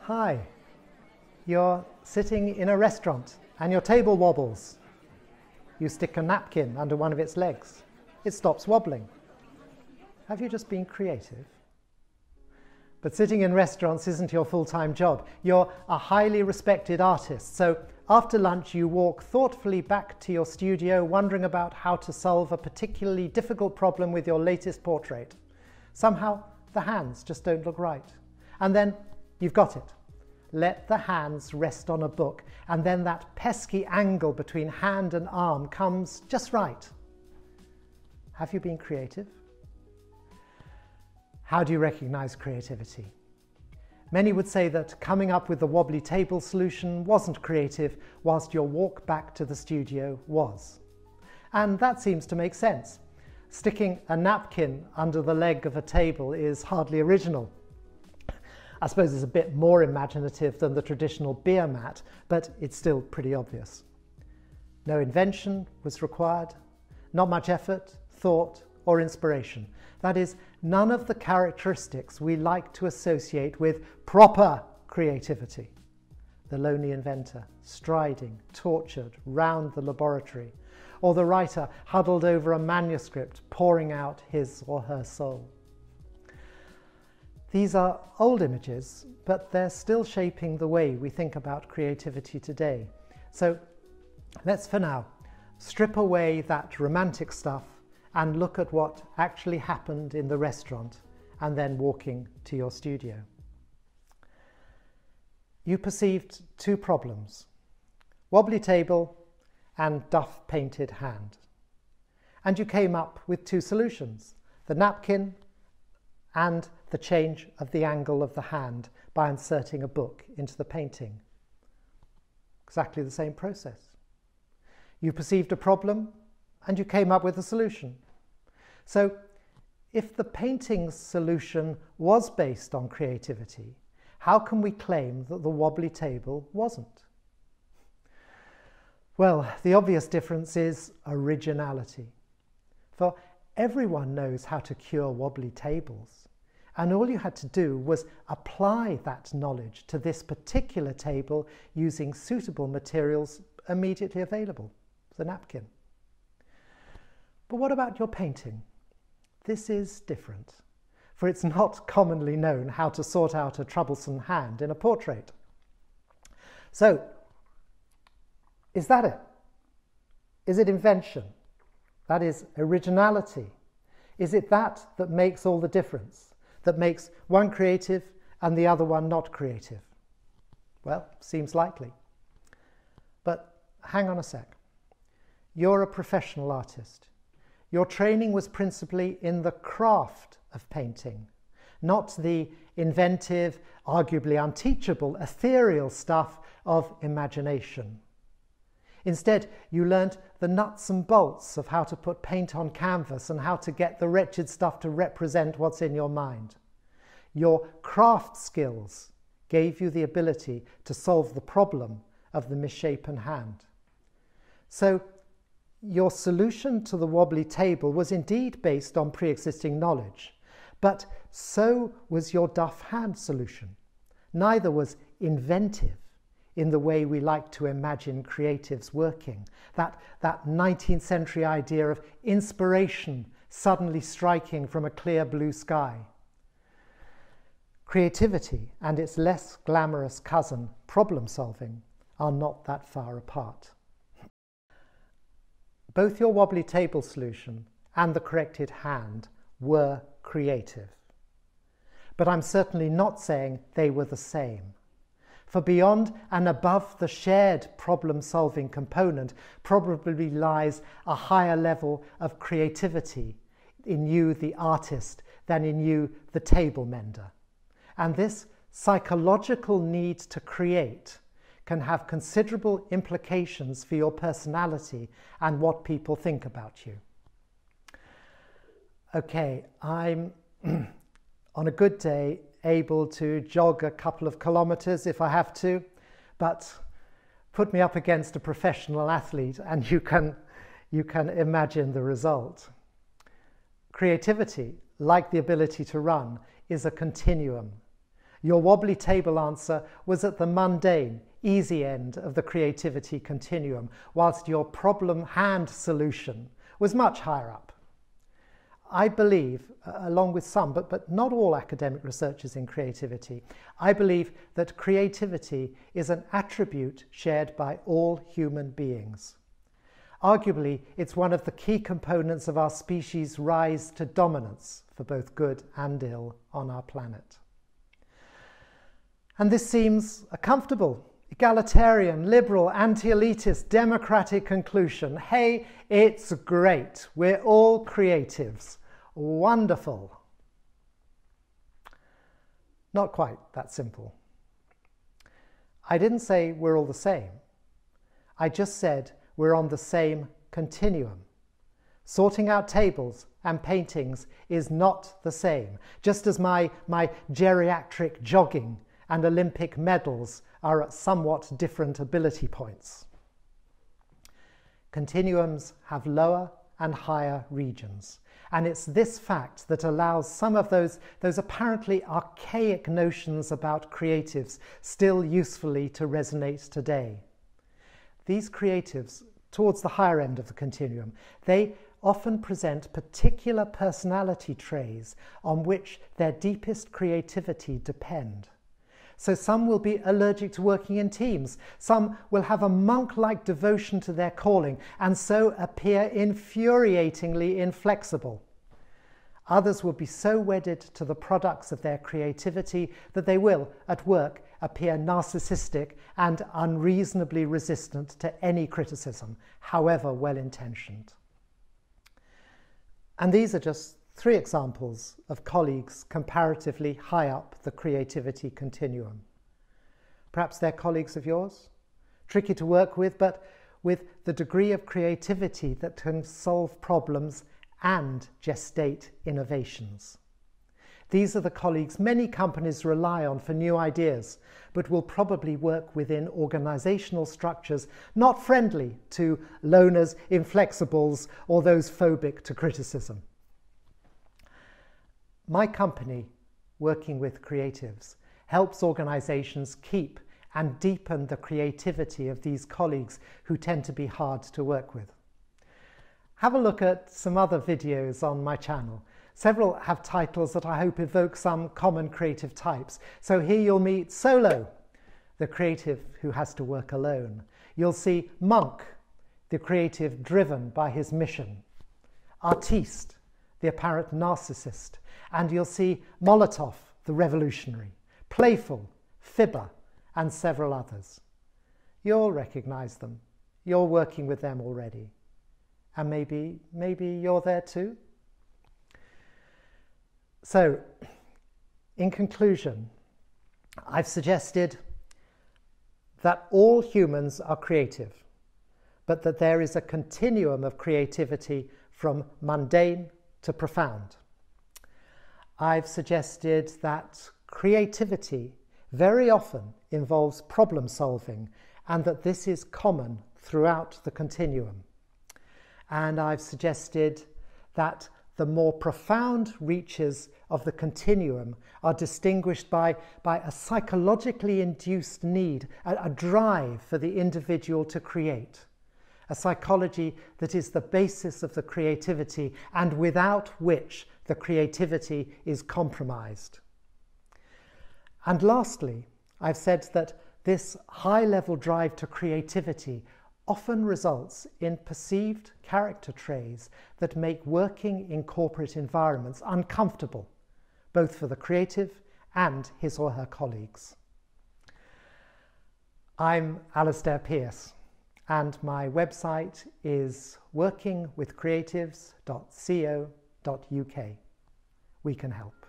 Hi, you're sitting in a restaurant and your table wobbles. You stick a napkin under one of its legs. It stops wobbling. Have you just been creative? But sitting in restaurants isn't your full-time job. You're a highly respected artist, so after lunch you walk thoughtfully back to your studio wondering about how to solve a particularly difficult problem with your latest portrait. Somehow the hands just don't look right. And then you've got it. Let the hands rest on a book, and then that pesky angle between hand and arm comes just right. Have you been creative? How do you recognize creativity? Many would say that coming up with the wobbly table solution wasn't creative, whilst your walk back to the studio was. And that seems to make sense. Sticking a napkin under the leg of a table is hardly original. I suppose it's a bit more imaginative than the traditional beer mat, but it's still pretty obvious. No invention was required, not much effort, thought, or inspiration. That is, none of the characteristics we like to associate with proper creativity. The lonely inventor, striding, tortured, round the laboratory, or the writer huddled over a manuscript, pouring out his or her soul. These are old images, but they're still shaping the way we think about creativity today. So let's, for now, strip away that romantic stuff and look at what actually happened in the restaurant and then walking to your studio. You perceived two problems: wobbly table and duff-painted hand. And you came up with two solutions: the napkin and the change of the angle of the hand by inserting a book into the painting. Exactly the same process. You perceived a problem and you came up with a solution. So, if the painting's solution was based on creativity, how can we claim that the wobbly table wasn't? Well, the obvious difference is originality. For everyone knows how to cure wobbly tables, and all you had to do was apply that knowledge to this particular table using suitable materials immediately available, the napkin. But what about your painting? This is different, for it's not commonly known how to sort out a troublesome hand in a portrait. So, is that it? Is it invention? That is originality? Is it that makes all the difference? That makes one creative and the other one not creative? Well, seems likely. But hang on a sec. You're a professional artist. Your training was principally in the craft of painting, not the inventive, arguably unteachable, ethereal stuff of imagination. Instead, you learnt the nuts and bolts of how to put paint on canvas and how to get the wretched stuff to represent what's in your mind. Your craft skills gave you the ability to solve the problem of the misshapen hand. So, your solution to the wobbly table was indeed based on pre-existing knowledge, but so was your duff hand solution. Neither was inventive in the way we like to imagine creatives working, that 19th century idea of inspiration suddenly striking from a clear blue sky. Creativity and its less glamorous cousin, problem solving, are not that far apart. Both your wobbly table solution and the corrected hand were creative. But I'm certainly not saying they were the same. For beyond and above the shared problem-solving component probably lies a higher level of creativity in you, the artist, than in you, the table mender. And this psychological need to create can have considerable implications for your personality and what people think about you. Okay, I'm on a good day able to jog a couple of kilometers if I have to, but put me up against a professional athlete and you can imagine the result. Creativity, like the ability to run, is a continuum. Your wobbly table answer was at the mundane, easy end of the creativity continuum, whilst your problem hand solution was much higher up. I believe, along with some, but not all academic researchers in creativity, I believe that creativity is an attribute shared by all human beings. Arguably, it's one of the key components of our species' rise to dominance for both good and ill on our planet. And this seems a comfortable, egalitarian, liberal, anti-elitist, democratic conclusion. Hey, it's great. We're all creatives. Wonderful. Not quite that simple. I didn't say we're all the same. I just said we're on the same continuum. Sorting out tables and paintings is not the same, just as my geriatric jogging and Olympic medals are at somewhat different ability points. Continuums have lower and higher regions, and it's this fact that allows some of those apparently archaic notions about creatives still usefully to resonate today. These creatives, towards the higher end of the continuum, they often present particular personality traits on which their deepest creativity depend. So some will be allergic to working in teams, some will have a monk-like devotion to their calling and so appear infuriatingly inflexible. Others will be so wedded to the products of their creativity that they will, at work, appear narcissistic and unreasonably resistant to any criticism, however well-intentioned. And these are just 3 examples of colleagues comparatively high up the creativity continuum. Perhaps they're colleagues of yours, tricky to work with, but with the degree of creativity that can solve problems and gestate innovations. These are the colleagues many companies rely on for new ideas, but will probably work within organizational structures not friendly to loners, inflexibles, or those phobic to criticism. My company, Working with Creatives, helps organizations keep and deepen the creativity of these colleagues who tend to be hard to work with. Have a look at some other videos on my channel. Several have titles that I hope evoke some common creative types. So here you'll meet Solo, the creative who has to work alone. You'll see Monk, the creative driven by his mission. Artiste, the apparent narcissist. And you'll see Molotov, the revolutionary. Playful, Fibber, and several others. You'll recognize them. You're working with them already. And maybe you're there too? So, in conclusion, I've suggested that all humans are creative, but that there is a continuum of creativity from mundane to profound. I've suggested that creativity very often involves problem solving and that this is common throughout the continuum. And I've suggested that the more profound reaches of the continuum are distinguished by a psychologically induced need, a drive for the individual to create, a psychology that is the basis of the creativity and without which the creativity is compromised. And lastly, I've said that this high-level drive to creativity often results in perceived character traits that make working in corporate environments uncomfortable, both for the creative and his or her colleagues. I'm Alastair Pearce, and my website is workingwithcreatives.co.uk. We can help.